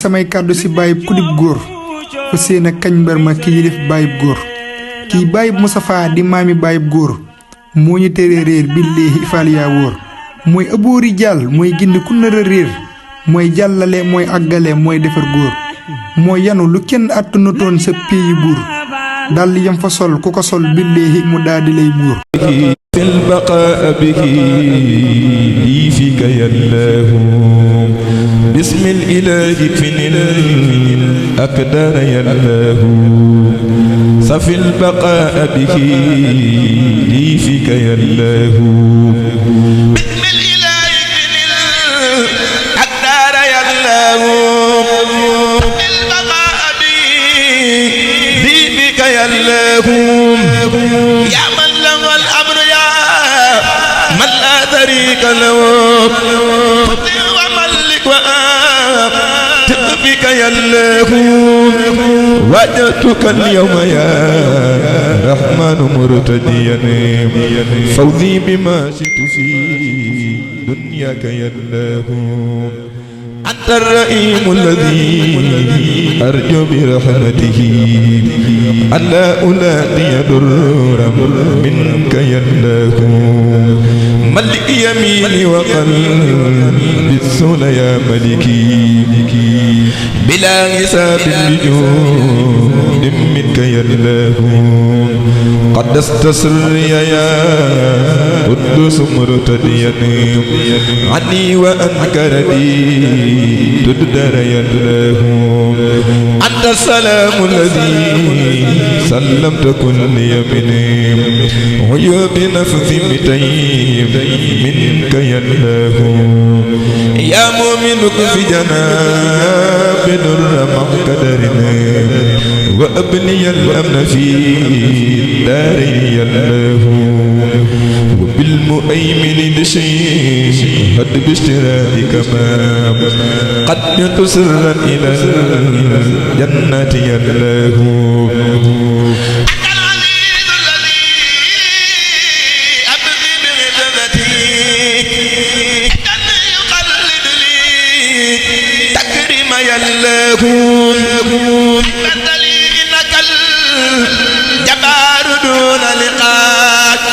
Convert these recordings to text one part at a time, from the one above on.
samay kàddu si bàyyib ku dib góor fa seen a kañ mbar ma ki yilif bàyyib góor kii bàyyib Mustafaa di maami bàyyib góor moo ñu tere réer billaahi faal yaa wóor mooy ëbboori jàll mooy gindi ku nar a réer mooy jàllale mooy àggale mooy defar góor mooy yanu lu kenn àttanatoon sa péyi buur dal yam fa sol ku ko sol billaahi mu daldi lay muur في البقاء به لي فيك يالله بسم الإله فن الأقدار يالله صفي البقاء به لي فيك يالله بسم الإله فن الأقدار يالله البقاء به لي فيك يالله يا من له الأمر من لا طريق له وملك وأتقفك يا الله وجدتك اليوم يا رحمن مرتديا فوزي بما شئت في دنياك يا الله أنت الرحيم الذي أرجو برحمته ألا ألاقي ضرا منك يا الله ملك يميني وقلبي السول يا ملكي بلا حساب بجود منك يا الله قدست سري يا قدوس مرتديا عني وأنكرني تدر يا الله أنت السلام الذي سلمت كل يمين عيوب نفسي بتيب منك يا الله يا مؤمنك في جناب در مقدرنا وأبني الأمن في داري يا الله وبالمؤمن بشيء هد باشتراك ما قد سرا إلى الجنة يا الله بدلي إنك الجبار دون لقاك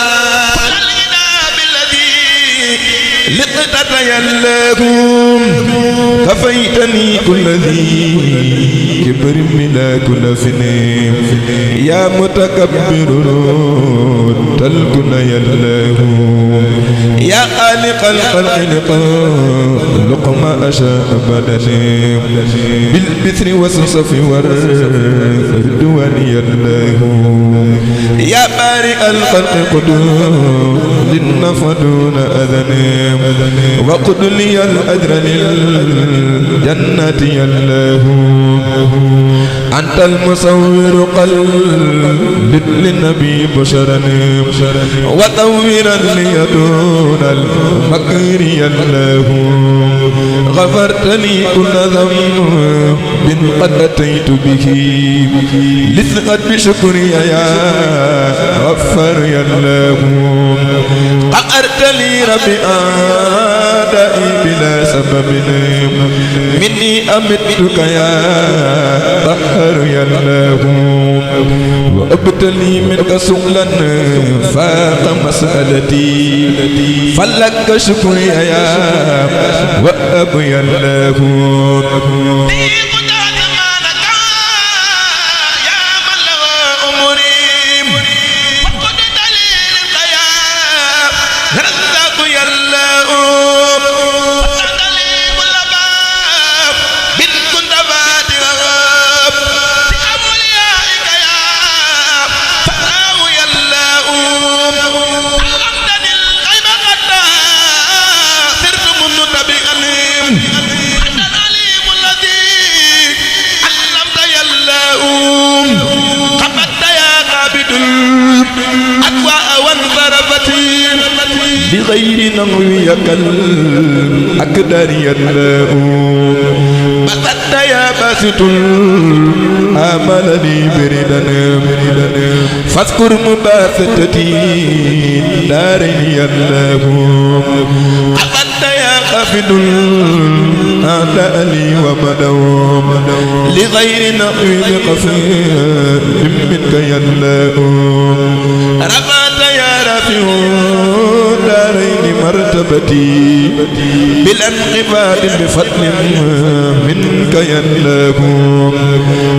فلنا بالذي لقدت يلاكم كفيتني كل ذي كبر بلا كل فنيم يا متكبر تلكن يلاكم يا خالق الخلق لقما أشاء بدني بالبثر والصف والردوان يالله يا بارئ الخلق قدوم للنفع دون أذن وقد لي الأجر للجنة يالله أنت المصور قلب للنبي بشرا وطورا لي دون المكر يالله غفرت لي كل ذنب قد أتيت به لثقت بشكري يا غفر يا الله قهرت لي ربي أعدائي بلا سبب مني أمدتك يا قهر يا الله وأبتلي منك سؤلا فاق مسألتي فلك شكري يا وأب يا الله بغير نغويك الأقدار يدلاء بسطت يا باسط آمل لي بردنا فاذكر مباسطتي دارين يدلاء أخذت يا رافد أعداء لي ومدوم لغير نقي بقصير منك يلاؤم رفعت يا رافع دارين مرتبتي بالانقباض بفضل منك يلاؤم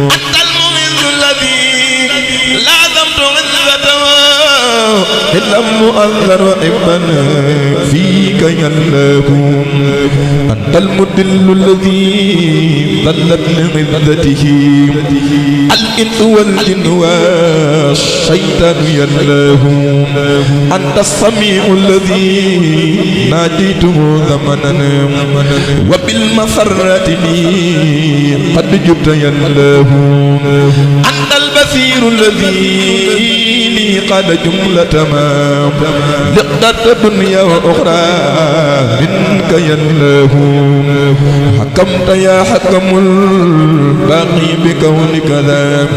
أنت المغيث الذي لازمت غزته إلا مؤذر وإبنا فيك يلاؤم أنت المدل الذي ضلت لغذته الإنس والجن والشيطان يلاؤم أنت السميع الذي ناديته زمنا وبالمسرات لي قد جبت يلاؤم أنت البصير الذي لي قد جملة ما لقدت الدنيا وأخرى منك يلاؤم حكمت يا حكم الباقي بكونك ذا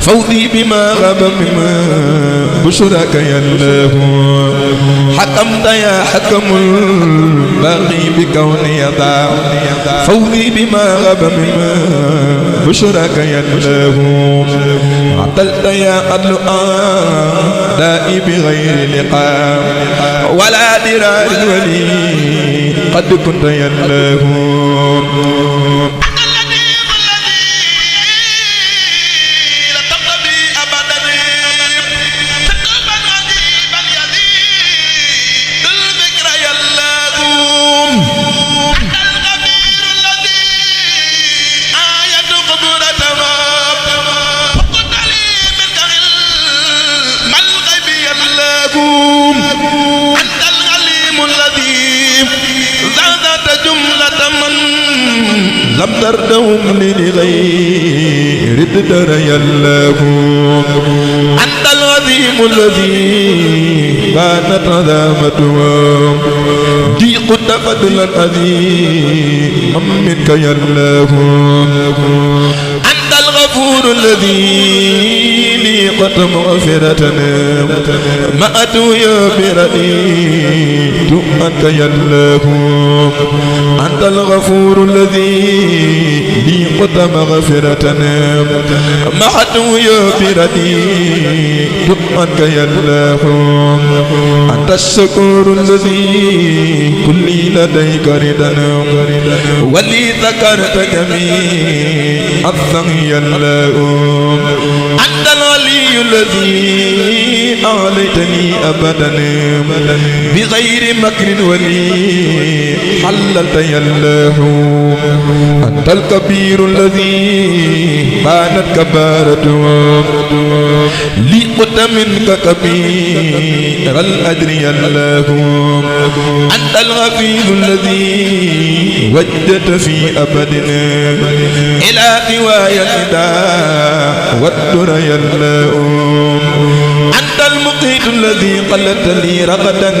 فوزي بما غاب مما بشرك يلاؤم حكمت يا حكم الباقي بكوني ذا فوزي بما غاب مما بشرك يلاؤم عطلت يا عدل دائي بغير لقاء ولا درار ولي قد كنت يلاؤم لم تردهم لغير الدر يلاؤم أنت العظيم الذي بانت عظامته ضيق فضلا عظيما منك يلاؤم أنت الغفور الذي لي قد مغفرة ما أتوي برأيت أنت يلاؤم أنت الغفور الذي لي قد مغفرة ما أتوي برأيت أنت يلاؤم أنت الشكور الذي كلي لديك ردا ولي ذكرت جميع الثغي يلاؤم أنت الولي الذي أعليتني أبدا بغير مكر ولي حللت يلاؤم أنت الكبير الذي بانت كبارته لي قد منك كبير الأجر يلاؤم أنت الغفير الذي وجدت في أبدنا إلى دوايا النداء والدر يلاؤم أنت المقيت الذي قلت لي رغدا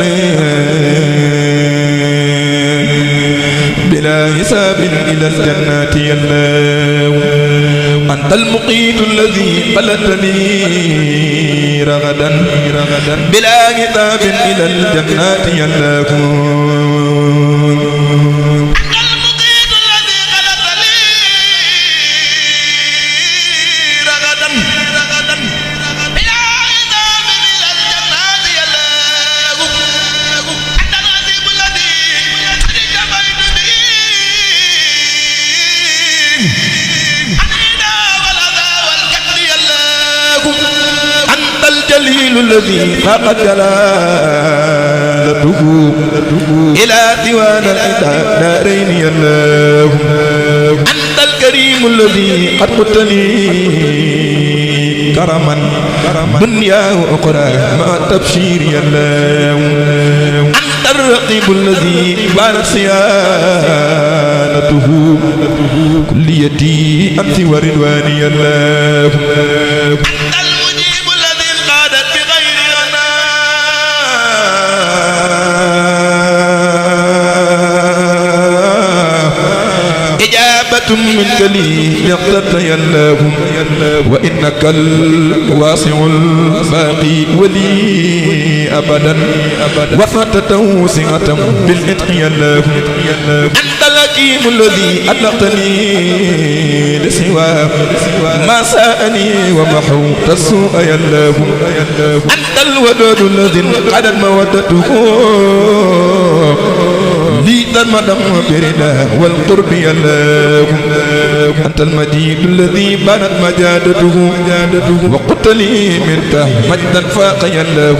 بلا حساب إلى الجنات يلاؤم أنت المقيت الذي قلت لي رغدا بلا حساب إلى الجنات يلاؤم الذي فقد جلالته إلى ديوان العدا دارين يلاؤم أنت الكريم الذي قد قلت لي كرما دنيا وأخرى مع التبشير يلاؤم أنت الرقيب الذي بانت صيانته كليتي أنت ورضواني يلاؤم هداية منك لي اقتدت يا الله وإنك الواسع الباقي ولي أبدا وفت توسعة بالعتق يا الله أنت الحكيم الذي أطلقتني لسوى ما ساءني ومحوت السوء يا الله أنت الودود الذي انقضت مودته لي المدم بردا والقرب يا الله أنت المجيد الذي بانت مجادته وقلت لي منك مجدا فاق يا الله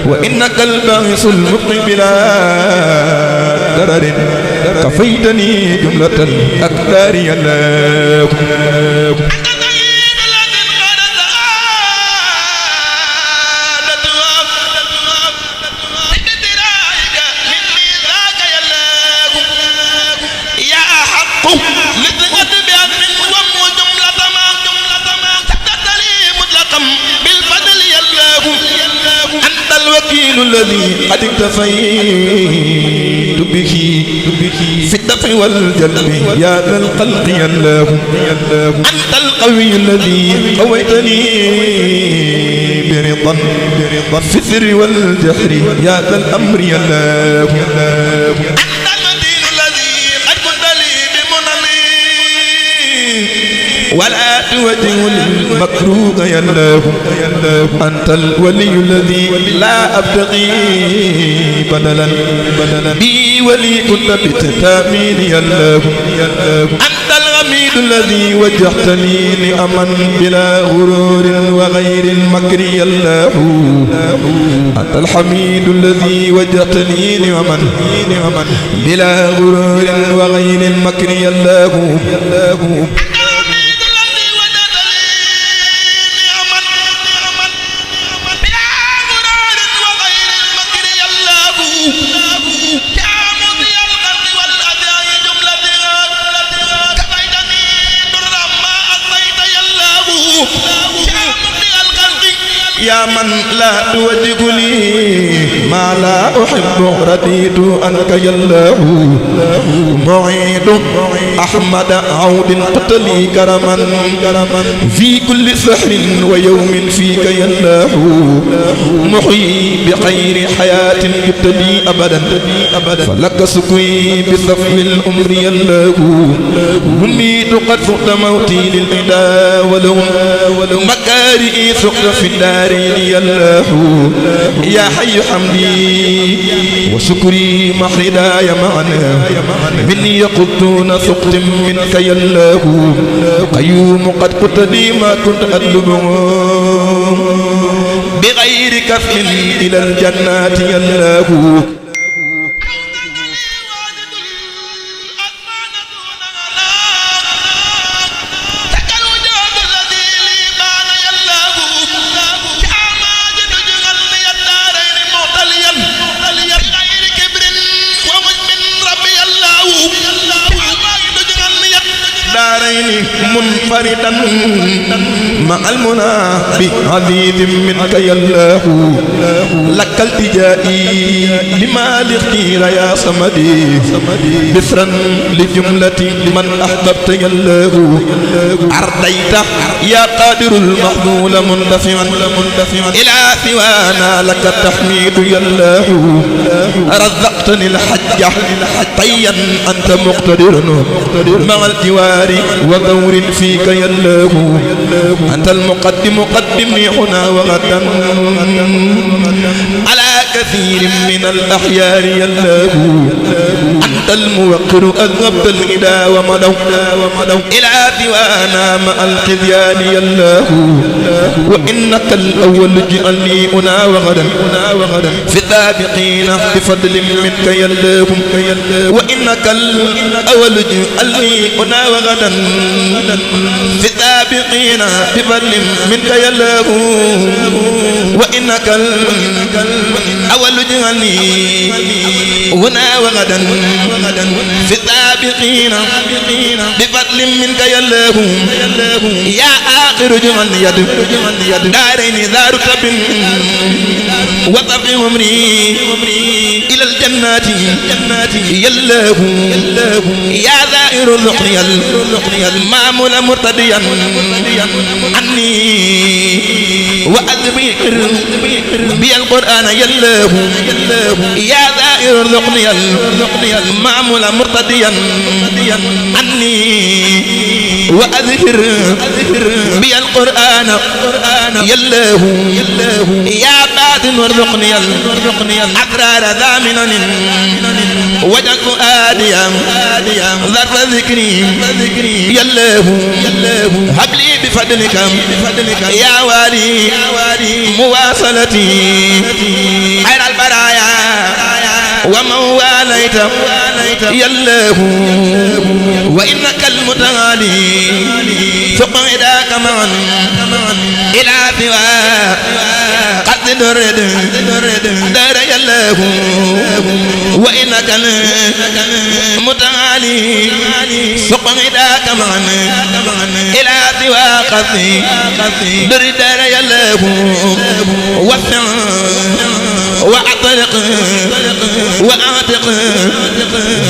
وإنك الباعث المقيم بلا ضرر كفيتني جملة الأقدار يا الله الذي قد اكتفيت به في الدفع والجلب يا ذا الخلق يا الله أنت القوي الذي قويتني برضا في السر والجهر يا ذا الأمر يا الله أنت المدين الذي قد كنت لي بمنني ولا توجه للمكروه يا الله أنت الولي الذي لا أبتغي بدلا بي ولي كنت بالتأمين يا الله أنت الغميد الذي وجهتني لأمن بلا غرور وغير المكر يا الله أنت الحميد الذي وجهتني لأمن بلا غرور وغير المكر يا الله يا من لا توجه لي ما لا أحب رديت أنك يا الله معيد أحمد عود قتلي كرما في كل سحر ويوم فيك يا الله محيي بخير حياة يبتلي أبدا فلك سكوي بصفو الأمر يا الله مميت قد فقت موتي للإله ولو مكارئي سقط في الدارين يا الله يا حي حمدي وشكري محرداي معنا مني يقضون سقط منك يا الله قيوم قد قلت لي ما كنت أطلبه بغير كف إلى الجنات يا الله منفردا مع المنى بعزيز منك يا الله لك التجائي لما الاختير يا صمدي بسرا لجملة من أحببت يا الله أرضيت يا قادر المحظول مندفعا إلى سوانا لك التحميد يا الله رزقتني الحج طيا أنت مقتدر مع الجوار وثور فيك يا الله أنت المقدم قدمني هنا وغدا على كثير من الأحيار يا الله أنت الموقر أذهبت الغدا ومدوا إلى ديوانا مع الخذيان يا الله وإنك الأول اجعلني هنا وغدا في السابقين بفضل منك يا الله وإنك الأول اجعلني هنا وغدا في السابقين بفضل منك يا الله وإنك الأول اجعلني هنا وغدا في السابقين بفضل منك يا الله يا آخر جمل يد دارين ذا رتب وطف عمري إلى الجنات يا الله يا ذا دائر ذقني المامول مرتديا عني وأذبير بي القرآن يله يا دائر ذقني المامول مرتديا عني وأذكر بي القرآن يله يا باطن وارزقني الأسرار ذامنا وجل فؤاديا ذرف ذكري يله هب لي بفضلك يا والي مواصلتي خير البرايا ومن واليت يله وإنك المتعالي فقعداك معا إلى سوى قد درد دار يله وإنك المتعالي فقعداك معا إلى سوى قد درد دار يله وفع وأطلق وأعتق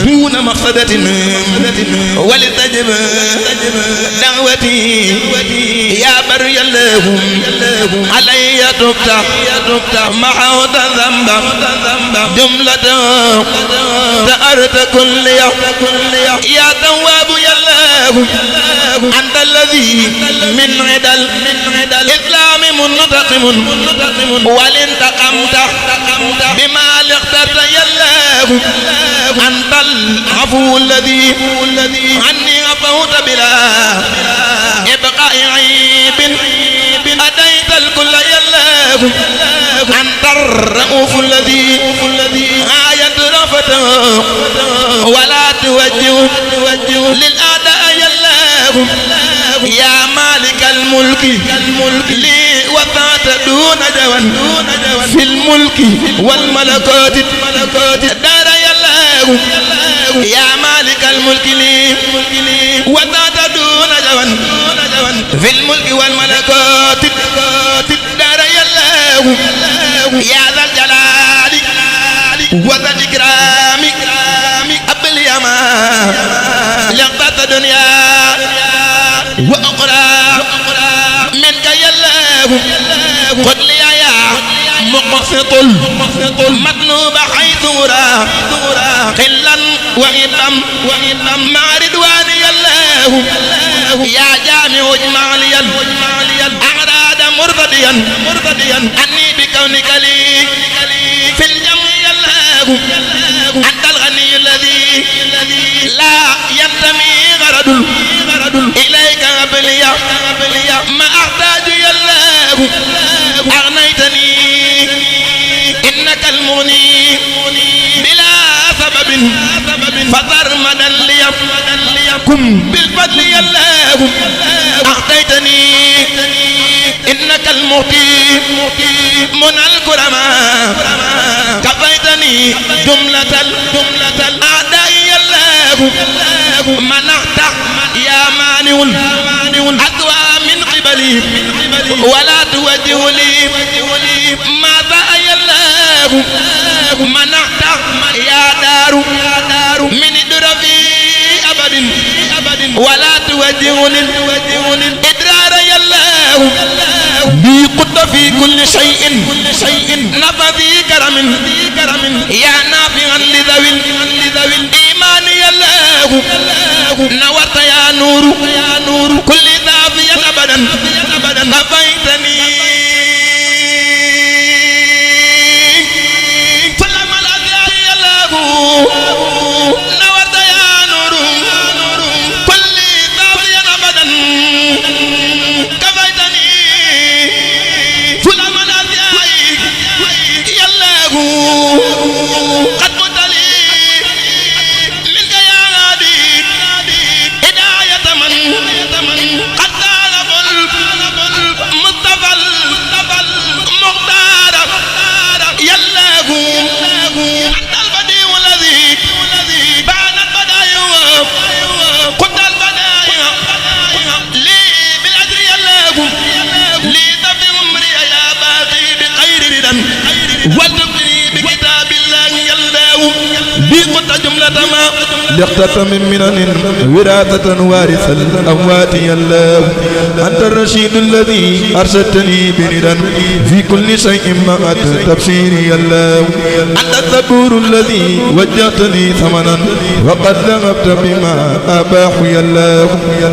دون مقصدة ولتجب دعوتي يا بر الله علي تفتح محوت ذنب جملة تأرت كل يا تواب يا الله أنت الذي من عدل الإسلام منتقم ولانتقمت بما اخترت يا الله أنت العفو الذي عني عفوت بلا إبقاء عيب أتيت الكل يا الله أنت الرؤوف الذي آية رفته ولا توجه للأعداء يا الله يا مالك الملك لي وفات دون جوان في الملك والملكات دار يا الله يا مالك الملك لي وفات دون جوان في الملك والملكات دار يا الله يا ذا الجلال وذا الإكرام أبل يا ما لقطت دنيا وأخرى منك يا الله قل لي يا مقسط المطلوب حيث ورا قلا وإبا مع رضوان يا الله يا جامع اجمع لي الأعراض مرتديا أني بكونك لي في الجمع يا الله أنت الغني الذي لا ينتمي غرض إليك قبلي ما أحتاج يا الله أغنيتني إنك المغني بلا سبب فضرمدا ليكم بالفضل يا الله أعطيتني إنك المعطي من الكرماء كفيتني جملة الأعداء يا الله منحت يا مانع أدوى من قبلي ولا توجه لي ماذا يا الله منحت يا دار من دربي أبد ولا توجه للإدرار يا الله بي قد في كل شيء نفذي كرم يا نافعا لذوي الإيمان يا الله نورت يا نور كل ذافيا أبدا كفيتني فلم الأذياء يا الله نورت يا نور كل ذافيا أبدا كفيتني فلم الأذياء يا الله قد قلت لي منك يا غادي هداية من قد طالب لقطة من منن وراثة وارث الأموات يا الله أنت الرشيد الذي أرشدتني بردا في كل شيء مع التبشير يا الله أنت الذكور الذي وجهتني ثمنا وقد ذهبت بما أباح يا الله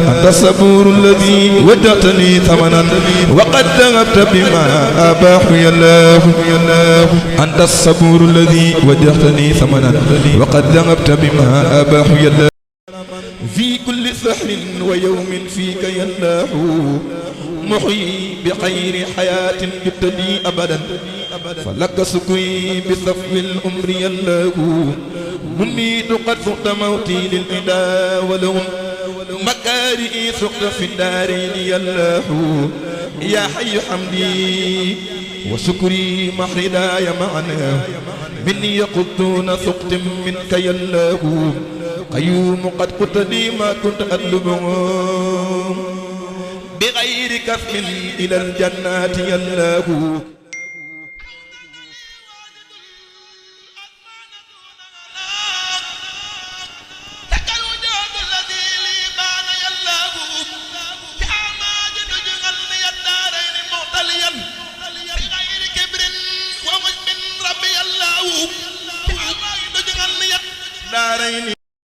أنت الصبور الذي وجهتني ثمنا وقد ذهبت بما أباح يا الله أنت الصبور الذي وجهتني ثمنا وقد ذهبت بما أباح يا الله في كل سحر ويوم فيك يا الله محيي بخير حياة تبتدي أبدا فلك سكوي بصفو الأمر يا الله منيت قد سقت موتي للإله ولهم مكارئي سقت في الدارين يا الله يا حي حمدي وشكري محرداي معنا مني يقضون سقط منك يا الله قيوم قد قلت لي ما كنت أطلبه بغير كف إلى الجنات يا الله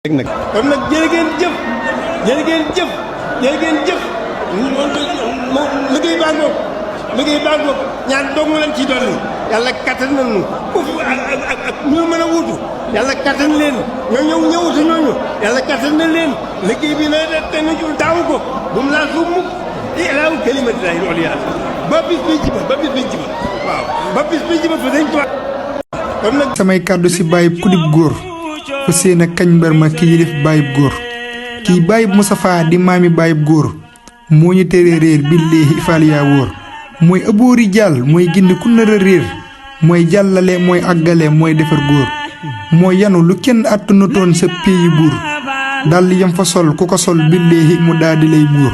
nag kon nag jërë ngeen jëf jërë ngeen jëf jërë ngeen jëf liggéey baa ngoog liggéey baa ngoog ñaan dong lañ ciy dolli yàlla kattan nañu ak ñu mën a wuutu yàlla kattan leen ñoo ñëwutu ñooñu yàlla kattan na leen liggéey bi na te nañu daawu ko bu mu laa suuf mukk ilaahu kalimatillahi al-ulya ba bis bi jiba ba bis bi jiba waaw ba bis bi jiba fa dañ toog kon nag samay kàddu si bàyyib ku dib góor fa seen a kañ mbër ma ki yilif bàyyib góor kii bàyyib Moustapha di maami bàyyib góor moo ñu tere réer billaahi ifaal yaa wóor mooy ëbboori jàll mooy gindi ku nar a réer mooy jàllale mooy àggale mooy defar góor moo yanu lu kenn àttanatoon sa péyi buur daldi yam fa sol ku ko sol billaahi mu daldi lay buur